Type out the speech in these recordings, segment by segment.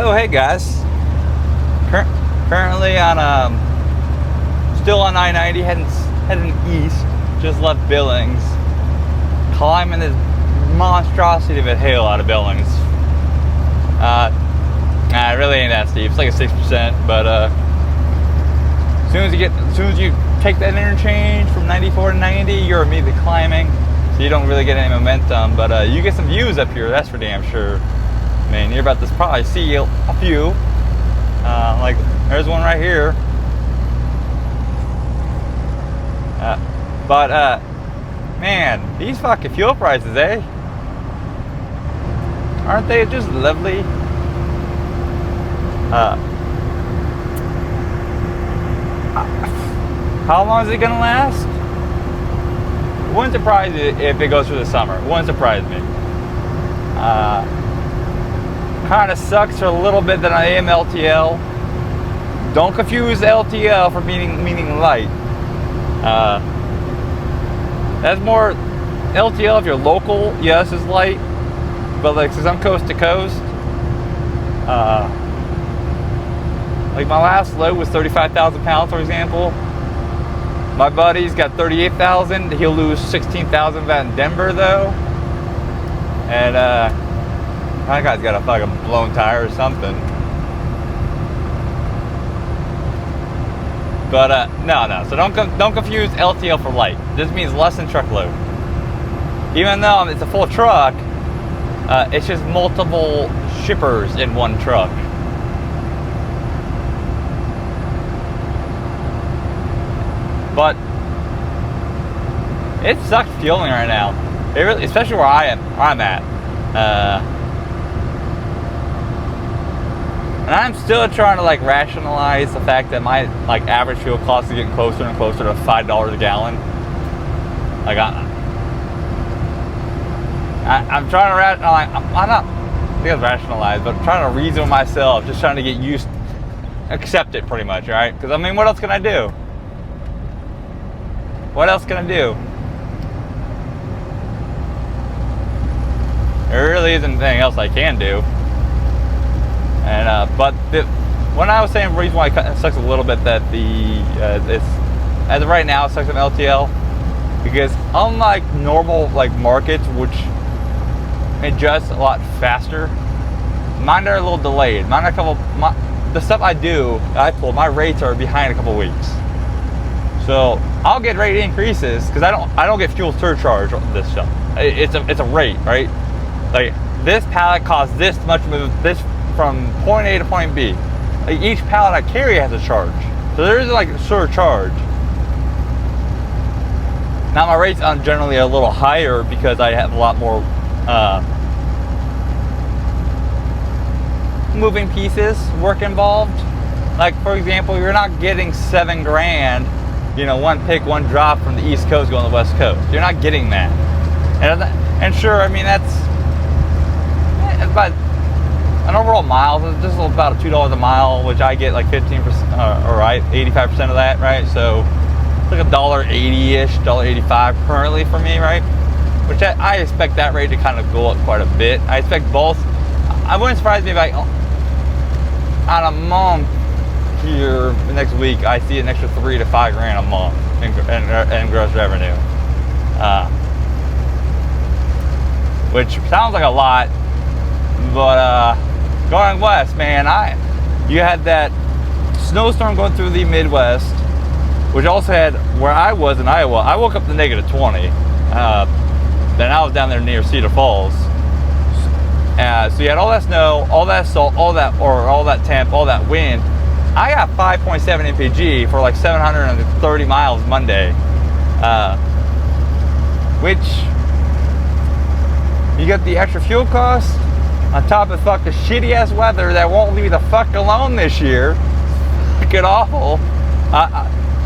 Oh, hey guys. Currently on still on I-90, heading east. Just left Billings, climbing this monstrosity of a hill out of Billings. It really ain't that steep. It's like a 6%, but as soon as you take that interchange from 94 to 90, you're immediately climbing, so you don't really get any momentum. But you get some views up here. That's for damn sure. I mean, you're about to probably see a few. Like, there's one right here. Man, these fucking fuel prices, eh? Aren't they just lovely? How long is it gonna last? Wouldn't surprise me if it goes through the summer. Wouldn't surprise me. Kind of sucks for a little bit that I am LTL. Don't confuse LTL for meaning light. That's more LTL if you're local. Yes, it's light, but like since I'm coast to coast, like my last load was 35,000 pounds, for example. My buddy's got 38,000. He'll lose 16,000 of that in Denver though, and that guy's got a fucking blown tire or something. But no. So don't confuse LTL for light. This means less than truckload. Even though it's a full truck, it's just multiple shippers in one truck. But it sucks fueling right now. It really, especially where I'm at. And I'm still trying to like rationalize the fact that my like average fuel cost is getting closer and closer to $5 a gallon. Like I'm trying to rationalize. I'm not. I think it's rationalize, but I'm trying to reason with myself, just trying to get used, accept it pretty much, right? Because I mean, what else can I do? What else can I do? There really isn't anything else I can do. And but when I was saying the reason why it sucks a little bit that it's as of right now it sucks in LTL because unlike normal like markets which adjust a lot faster, mine are a little delayed. The stuff I pull, my rates are behind a couple weeks. So I'll get rate increases because I don't get fuel surcharge on this stuff. It's a rate, right? Like this pallet costs this much, this from point A to point B. Like each pallet I carry has a charge, so there is like a surcharge. Now my rates are generally a little higher because I have a lot more moving pieces, work involved. Like for example, you're not getting $7 grand. One pick, one drop from the East Coast going to the West Coast. You're not getting that. And sure, I mean, that's about an overall mile. It's just about $2 a mile, which I get like 15%, or 85% of that, right? So it's like $1.80-ish, $1.85 currently for me, right? Which I expect that rate to kind of go up quite a bit. I expect both. I wouldn't surprise me if on a month here next week I see an extra $3 to $5 grand a month in gross revenue, which sounds like a lot, but going west, man, you had that snowstorm going through the Midwest, which also had where I was in Iowa. I woke up to -20. Then I was down there near Cedar Falls. So you had all that snow, all that salt, all that temp, all that wind. I got 5.7 mpg for like 730 miles Monday, which you got the extra fuel costs on top of fucking shitty ass weather that won't leave me the fuck alone this year. Fucking awful.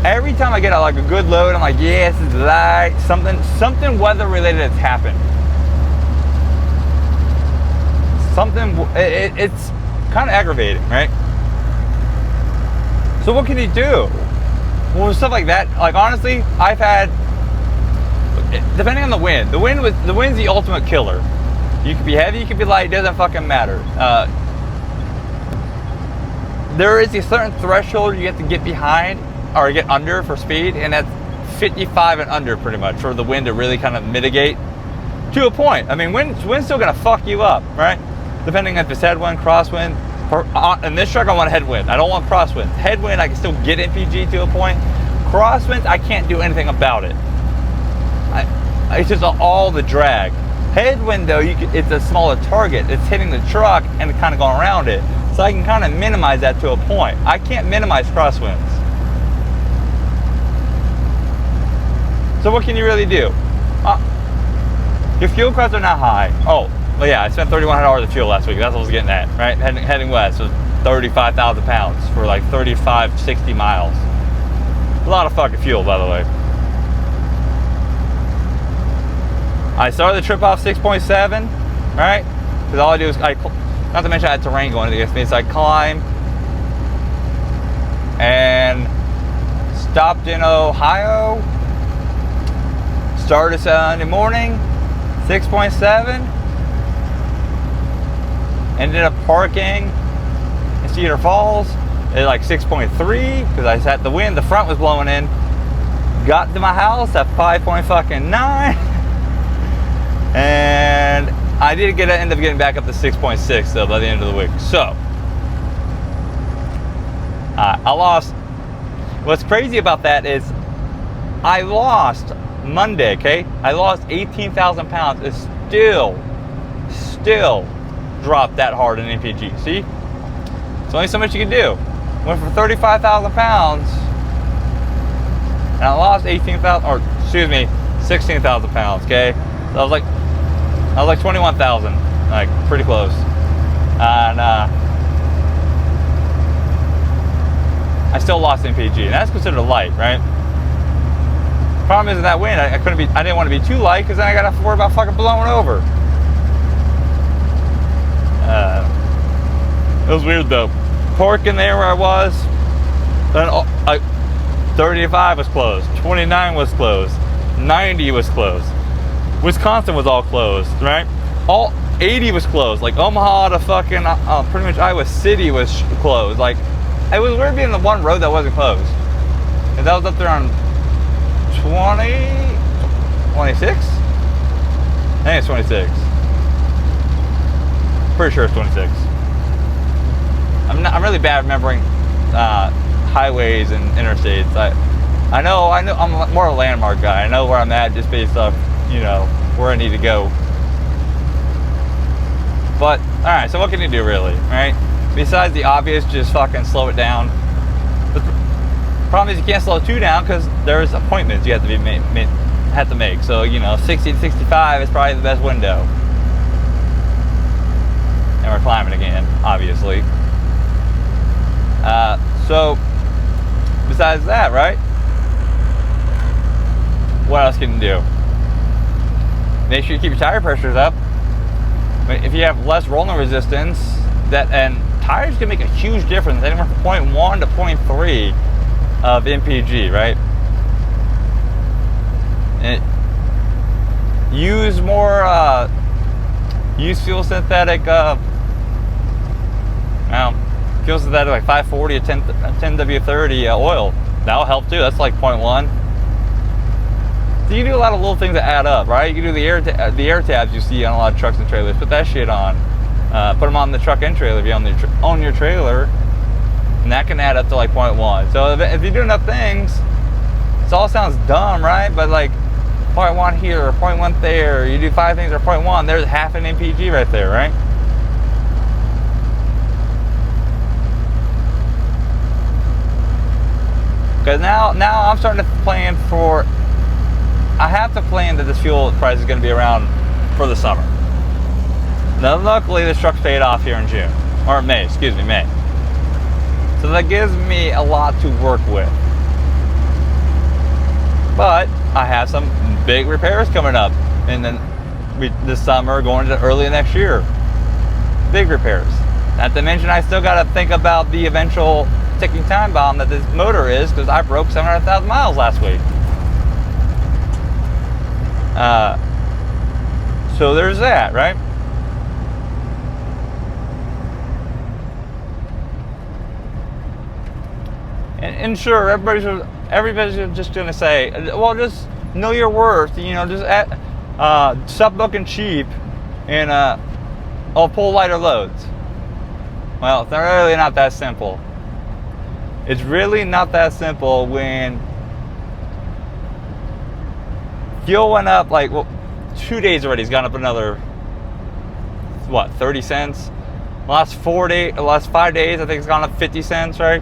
Every time I get like a good load, I'm like, yes, it's light. Something weather related has happened. It's kind of aggravating, right? So what can you do? Well, stuff like that. Like honestly, I've had, depending on the wind. The wind's the ultimate killer. You could be heavy, you could be light. It doesn't fucking matter. there is a certain threshold you have to get behind or get under for speed, and that's 55 and under pretty much for the wind to really kind of mitigate to a point. I mean, wind's still gonna fuck you up, right? Depending if it's headwind, crosswind. In this truck, I want headwind. I don't want crosswind. Headwind, I can still get MPG to a point. Crosswind, I can't do anything about it. It's just all the drag. Headwind, though, it's a smaller target. It's hitting the truck and kind of going around it. So I can kind of minimize that to a point. I can't minimize crosswinds. So what can you really do? Your fuel costs are not high. Oh, well, yeah, I spent $3,100 of fuel last week. That's what I was getting at, right? Heading west, so 35,000 pounds for like 35, 60 miles. A lot of fucking fuel, by the way. I started the trip off 6.7, right? Because all I do is, not to mention I had terrain going against me, so I climb and stopped in Ohio. Started Sunday morning, 6.7. Ended up parking in Cedar Falls at like 6.3 because I sat the wind, the front was blowing in. Got to my house at 5.9. And I did end up getting back up to 6.6 though by the end of the week. So I lost. What's crazy about that is I lost Monday, okay? I lost 18,000 pounds. It's still dropped that hard in MPG. See? There's only so much you can do. Went for 35,000 pounds and I lost 16,000 pounds, okay? So I was like 21,000, like pretty close. And I still lost MPG, and that's considered light, right? Problem is in that wind, I didn't want to be too light because then I got to worry about fucking blowing over. It was weird though. Parking there where I was, then 35 was closed, 29 was closed, 90 was closed. Wisconsin was all closed, right? All 80 was closed. Like Omaha to fucking pretty much Iowa City was closed. Like it was weird being the one road that wasn't closed. And that was up there on 26? I think it's 26. Pretty sure it's 26. I'm really bad at remembering highways and interstates. I know I'm more a landmark guy. I know where I'm at just based off, you know, where I need to go. But all right, so what can you do really, right? Besides the obvious, just fucking slow it down. The problem is you can't slow it too down because there's appointments you have to make. So you know, 60 to 65 is probably the best window. And we're climbing again, obviously. So besides that, right? What else can you do? Make sure you keep your tire pressures up. If you have less rolling resistance, and tires can make a huge difference, anywhere from 0.1 to 0.3 of MPG, right? And use fuel synthetic, fuel synthetic like 540 or 10W30 oil. That'll help too. That's like 0.1. So you do a lot of little things that add up, right? You can do the air tabs you see on a lot of trucks and trailers. Put that shit on. Put them on the truck and trailer if you own your trailer, and that can add up to like 0.1. So if you do enough things, it all sounds dumb, right? But like 0.1 here or 0.1 there, you do 5 things or 0.1, there's half an MPG right there, right? Because now I'm starting to plan for. I have to plan that this fuel price is going to be around for the summer. Now, luckily, this truck's paid off here in May. So that gives me a lot to work with. But I have some big repairs coming up this summer, going to early next year. Big repairs. Not to mention, I still got to think about the eventual ticking time bomb that this motor is, because I broke 700,000 miles last week. So there's that, right? and sure, everybody's just gonna say, well, just know your worth. You know, just stop booking cheap, and I'll pull lighter loads. Well, it's really not that simple. It's really not that simple when fuel went up, like, well, 2 days already. It's gone up another, what, 30 cents? The last 5 days, I think it's gone up 50 cents, right?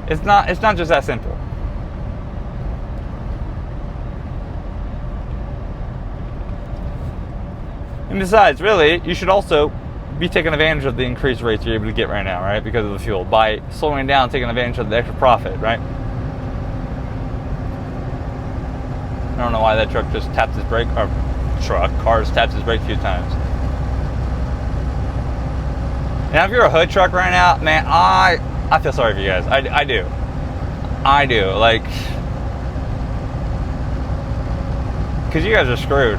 It's not just that simple. And besides, really, you should also be taking advantage of the increased rates you're able to get right now, right? Because of the fuel. By slowing down, taking advantage of the extra profit, right? I don't know why that truck just tapped his brake, or cars tapped his brake a few times. Now, if you're a hood truck right now, man, I feel sorry for you guys. I do. Like, because you guys are screwed.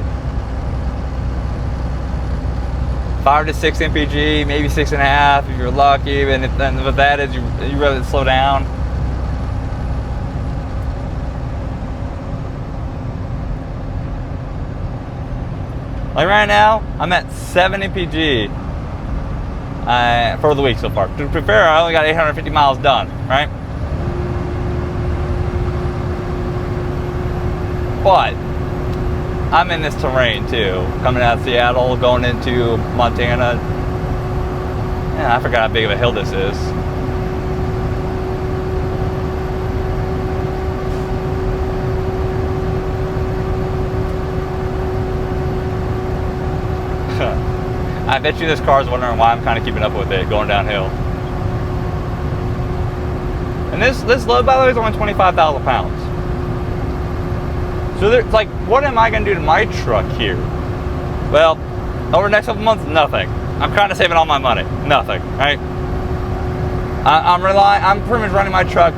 5 to 6 mpg, maybe 6.5 if you're lucky. And what that is, you really slow down. Like right now, I'm at 7 mpg for the week so far. To be fair, I only got 850 miles done, right? But I'm in this terrain too. Coming out of Seattle, going into Montana. Yeah, I forgot how big of a hill this is. I bet you this car's wondering why I'm kind of keeping up with it, going downhill. And this load, by the way, is only 25,000 pounds. So there's like, what am I going to do to my truck here? Well, over the next couple months, nothing. I'm kind of saving all my money. Nothing, right? I'm pretty much running my truck.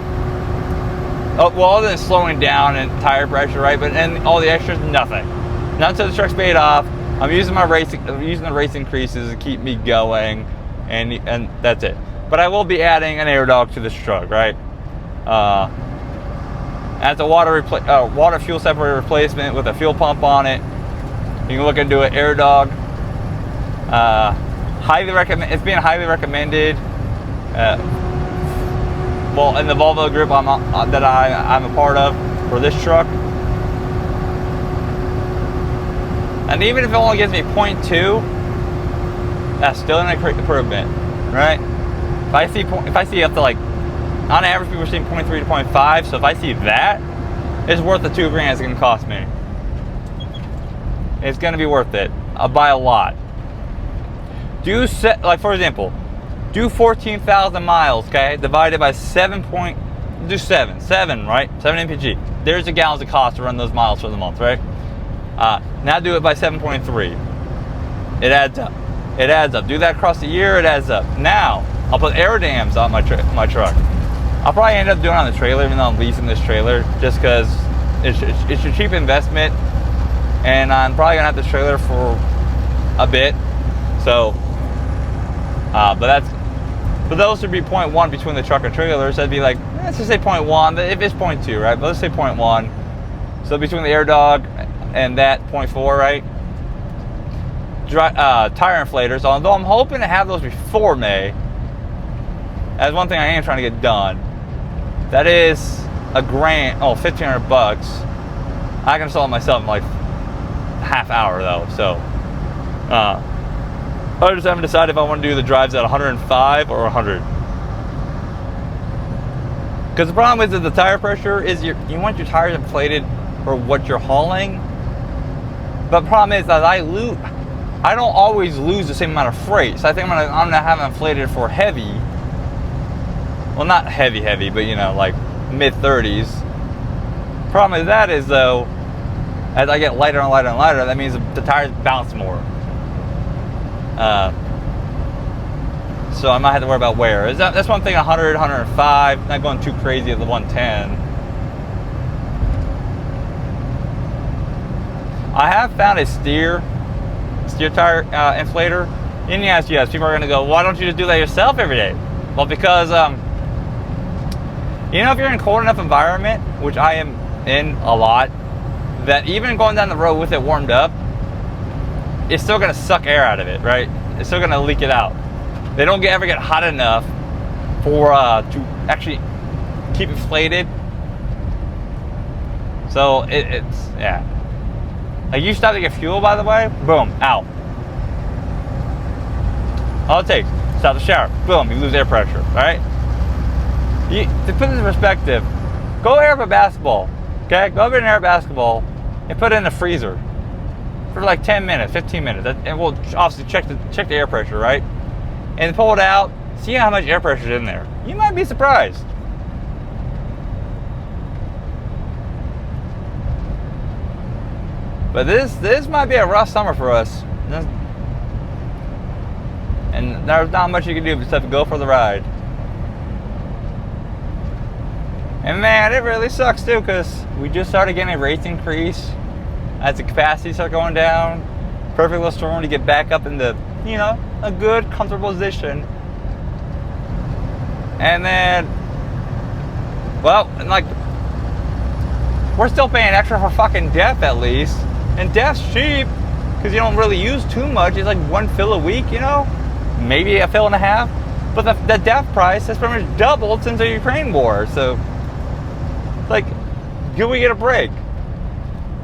Well, other than slowing down and tire pressure, right? But and all the extras, nothing. Not until the truck's paid off. I'm using the race increases to keep me going, and that's it. But I will be adding an air dog to this truck, right? That's a water fuel separator replacement with a fuel pump on it. You can look into it, air dog. Highly recommend. It's being highly recommended. Well, in the Volvo group I'm a part of for this truck. And even if it only gives me 0.2, that's still an improvement, right? If I see up to, like, on average people are seeing 0.3 to 0.5, so if I see that, it's worth the $2,000 it's gonna cost me. It's gonna be worth it by a lot. Like, for example, do 14,000 miles, okay, divided by 7, right? 7 mpg. There's the gallons it costs to run those miles for the month, right? Now do it by 7.3. It adds up. Do that across the year, it adds up. Now, I'll put air dams on my truck. I'll probably end up doing it on the trailer, even though I'm leasing this trailer, just because it's a cheap investment, and I'm probably gonna have this trailer for a bit. So, but those would be 0.1 between the truck and trailers. That'd be like, let's just say 0.1. If it's 0.2, right? But let's say 0.1. So between the air dog and that 0.4, right? Tire inflators. Although I'm hoping to have those before May. That's one thing I am trying to get done. That is $1,500. I can install it myself in like half hour though. So I just haven't decided if I want to do the drives at 105 or 100. Because the problem is that the tire pressure is you want your tires inflated for what you're hauling. But the problem is that I don't always lose the same amount of freight. So I think I'm gonna have it inflated for heavy. Well, not heavy, but you know, like mid-30s. Problem with that is though, as I get lighter and lighter and lighter, that means the tires bounce more. So I might have to worry about wear. That's one thing. 100, 105, not going too crazy at the 110. I have found a steer tire inflator. And yes, people are going to go, why don't you just do that yourself every day? Well, because You know, if you're in a cold enough environment, which I am in a lot, that even going down the road with it warmed up, it's still gonna suck air out of it, right? It's still gonna leak it out. They don't ever get hot enough for to actually keep inflated. So it's yeah. Like, you stop to get fuel, by the way, boom, out. All it takes, stop the shower, boom, you lose air pressure, right? To put this in perspective, go air up a basketball, okay? Go over and air a basketball and put it in the freezer for like 10 minutes, 15 minutes, and we'll obviously check the air pressure, right? And pull it out, see how much air pressure is in there. You might be surprised. But this might be a rough summer for us. And there's not much you can do except go for the ride. And man, it really sucks too, because we just started getting a rates increase as the capacity started going down. Perfect little storm to get back up into, you know, a good, comfortable position. And then, well, like, we're still paying extra for fucking DEF at least. And DEF's cheap, because you don't really use too much. It's like one fill a week, you know? Maybe a fill and a half. But the DEF price has pretty much doubled since the Ukraine war. So, like, can we get a break?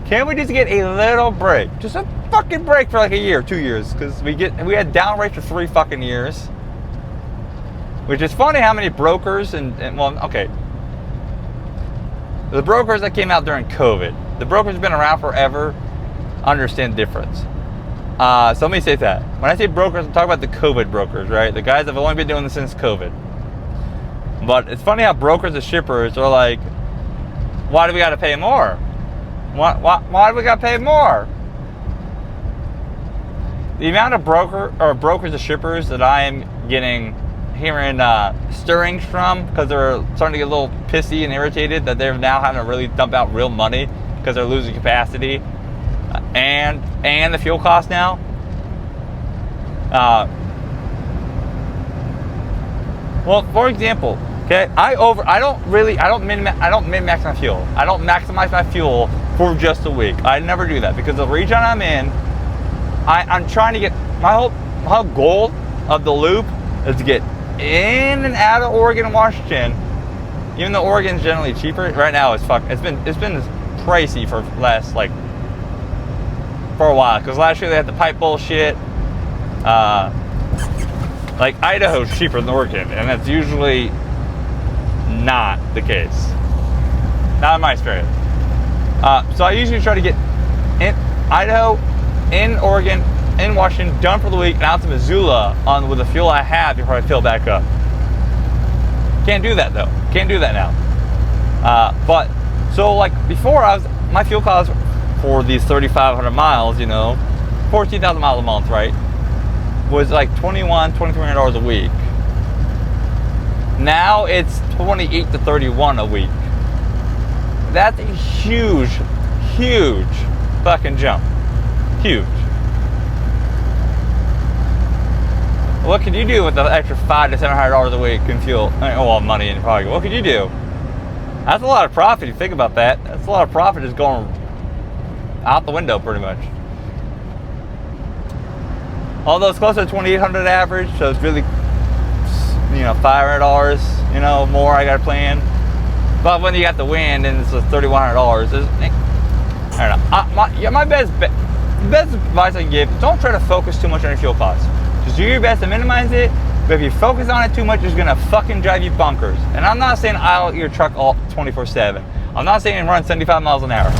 Can we just get a little break? Just a fucking break for like a year, 2 years. Because we had down rates for 3 fucking years. Which is funny how many brokers and well, okay. The brokers that came out during COVID. The brokers have been around forever. Understand the difference. So let me say that. When I say brokers, I'm talking about the COVID brokers, right? The guys that have only been doing this since COVID. But it's funny how brokers and shippers are like, why do we got to pay more? Why do we got to pay more? The amount of brokers and shippers that I am hearing stirrings from, because they're starting to get a little pissy and irritated that they're now having to really dump out real money because they're losing capacity. And the fuel cost now. Well, for example, okay, I don't min-max my fuel. I don't maximize my fuel for just a week. I never do that, because the region I'm in, I'm trying to get my whole goal of the loop is to get in and out of Oregon and Washington. Even though Oregon's generally cheaper right now, it's been pricey for last for a while, because last year they had the pipe bullshit. Like, Idaho's cheaper than Oregon, and that's usually not the case. Not in my experience. So I usually try to get in Idaho, in Oregon, in Washington, done for the week, and out to Missoula with the fuel I have before I fill back up. Can't do that though. Can't do that now. But so, like, before, my fuel costs for these 3,500 miles, you know, 14,000 miles a month, right, was like $2,300 a week. Now it's 28 to 31 a week. That's a huge fucking jump. Huge. What could you do with the extra $500 to $700 a week in fuel? Well, money in your pocket. What could you do? That's a lot of profit if you think about that. That's a lot of profit just going out the window, pretty much. Although it's close to 2,800 average, so it's really, you know, $500, you know, more I got to plan. But when you got the wind and it's $3,100, I don't know. My best advice I can give: don't try to focus too much on your fuel costs. Just do your best to minimize it. But if you focus on it too much, it's gonna fucking drive you bonkers. And I'm not saying idle your truck all 24/7. I'm not saying run 75 miles an hour.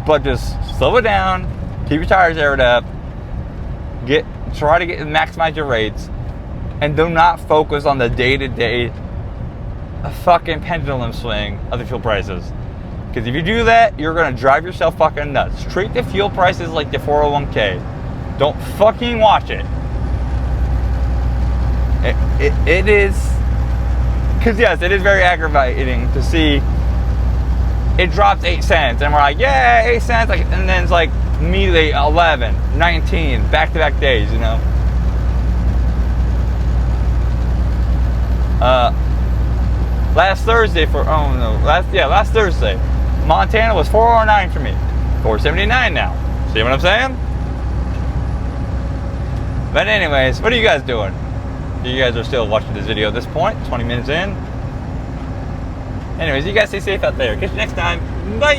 But just slow it down, keep your tires aired up, try to maximize your rates, and do not focus on the day-to-day fucking pendulum swing of the fuel prices. Because if you do that, you're gonna drive yourself fucking nuts. Treat the fuel prices like the 401k. Don't fucking watch it. It is, because yes, it is very aggravating to see it drops 8 cents, and we're like, yeah, 8 cents, like, and then it's like immediately 11, 19, back-to-back days, you know. Last Thursday last Thursday, Montana was 409 for me. 479 now. See what I'm saying? But anyways, what are you guys doing? You guys are still watching this video at this point, 20 minutes in. Anyways, you guys stay safe out there. Catch you next time. Bye.